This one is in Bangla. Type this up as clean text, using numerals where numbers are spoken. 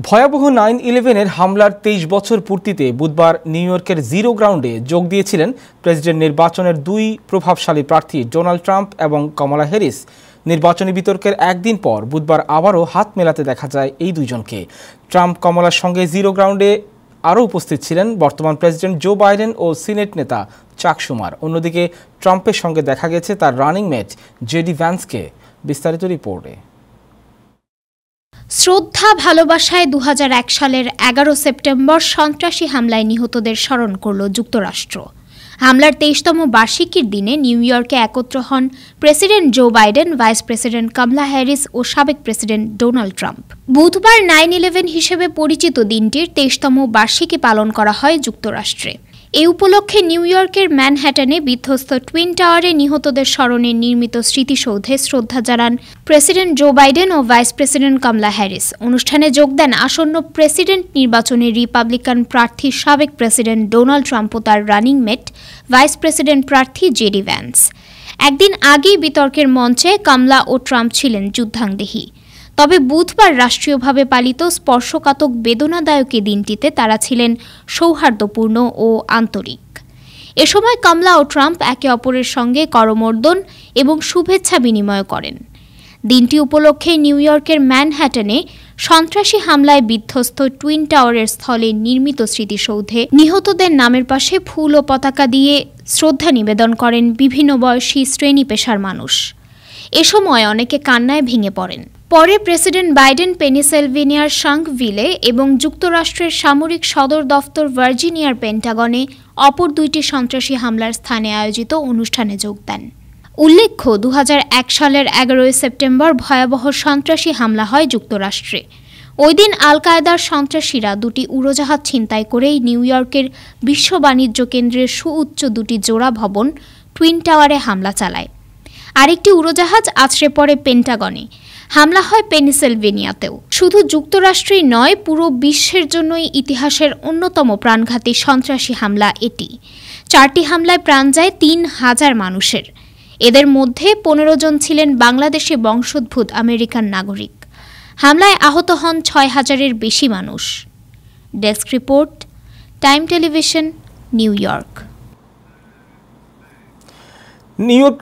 ভয়াবহ 9/11-এর হামলার 23 বছর পূর্তিতে বুধবার নিউ ইয়র্কের জিরো গ্রাউন্ডে যোগ দিয়েছিলেন প্রেসিডেন্ট নির্বাচনের দুই প্রভাবশালী প্রার্থী ডোনাল্ড ট্রাম্প এবং কমলা হ্যারিস। নির্বাচনী বিতর্কের একদিন পর বুধবার আবারও হাত মেলাতে দেখা যায় এই দুইজনকে। ট্রাম্প কমলার সঙ্গে জিরো গ্রাউন্ডে আরও উপস্থিত ছিলেন বর্তমান প্রেসিডেন্ট জো বাইডেন ও সিনেট নেতা চাক শুমার। অন্যদিকে ট্রাম্পের সঙ্গে দেখা গেছে তার রানিং মেট জেডি ভ্যান্সকে। বিস্তারিত রিপোর্টে। শ্রদ্ধা ভালোবাসায় 2001 সালের 11 সেপ্টেম্বর সন্ত্রাসী হামলায় নিহতদের স্মরণ করল যুক্তরাষ্ট্র। হামলার 23তম বার্ষিকীর দিনে নিউ ইয়র্কে একত্র হন president Joe Biden, vice president Kamala Harris ও সাবেক প্রেসিডেন্ট ডোনাল্ড ট্রাম্প। বুধবার 9/11 হিসেবে পরিচিত দিনটির 23তম বার্ষিকী পালন করা হয় যুক্তরাষ্ট্রে। এ উপলক্ষে নিউ ইয়র্কের ম্যানহ্যাটনে বিধ্বস্ত টুইন টাওয়ারে নিহতদের স্মরণে নির্মিত স্মৃতিসৌধে শ্রদ্ধা জানান প্রেসিডেন্ট জো বাইডেন ও ভাইস প্রেসিডেন্ট কমলা হ্যারিস। অনুষ্ঠানে যোগ দেন আসন্ন প্রেসিডেন্ট নির্বাচনে রিপাবলিকান প্রার্থী সাবেক প্রেসিডেন্ট ডোনাল্ড ট্রাম্প ও তার রানিং মেট ভাইস প্রেসিডেন্ট প্রার্থী জেডি ভ্যান্স। একদিন আগেই বিতর্কের মঞ্চে কমলা ও ট্রাম্প ছিলেন যুদ্ধাংদেহী। তবে বুধবার রাষ্ট্রীয়ভাবে পালিত স্পর্শকাতর বেদনাদায়ক দিনটিতে তারা ছিলেন সৌহার্দ্যপূর্ণ ও আন্তরিক। এ সময় কমলা ও ট্রাম্প একে অপরের সঙ্গে করমর্দন এবং শুভেচ্ছা বিনিময় করেন। দিনটি উপলক্ষে নিউ ইয়র্কের ম্যানহ্যাটনে সন্ত্রাসী হামলায় বিধ্বস্ত টুইন টাওয়ারের স্থলে নির্মিত স্মৃতিসৌধে নিহতদের নামের পাশে ফুল ও পতাকা দিয়ে শ্রদ্ধা নিবেদন করেন বিভিন্ন বয়সী শ্রেণী পেশার মানুষ। এ সময় অনেকে কান্নায় ভেঙে পড়েন। পরে প্রেসিডেন্ট বাইডেন পেনিসিলভেনিয়ার শাঙ্কভিলে এবং যুক্তরাষ্ট্রের সামরিক সদর দফতর ভার্জিনিয়ার পেন্টাগনে অপর দুইটি সন্ত্রাসী হামলার স্থানে আয়োজিত অনুষ্ঠানে যোগ দেন। উল্লেখ্য, 2001 সালের 11 সেপ্টেম্বর ভয়াবহ সন্ত্রাসী হামলা হয় যুক্তরাষ্ট্রে। ওই দিন আল কায়েদার সন্ত্রাসীরা দুটি উড়োজাহাজ ছিনতাই করেই নিউ ইয়র্কের বিশ্ব বাণিজ্য কেন্দ্রের সুউচ্চ দুটি জোড়া ভবন টুইন টাওয়ারে হামলা চালায়। আরেকটি উড়োজাহাজ আছড়ে পড়ে পেন্টাগনে। হামলা হয় পেনিসিলভেনিয়াতেও। শুধু যুক্তরাষ্ট্রেই নয়, পুরো বিশ্বের জন্যই ইতিহাসের অন্যতম প্রাণঘাতী সন্ত্রাসী হামলা এটি। 4টি হামলায় প্রাণ যায় 3000 মানুষের। এদের মধ্যে 15 জন ছিলেন বাংলাদেশি বংশোদ্ভূত আমেরিকান নাগরিক। হামলায় আহত হন 6000-এর বেশি মানুষ। Desk report, time television, new York. New York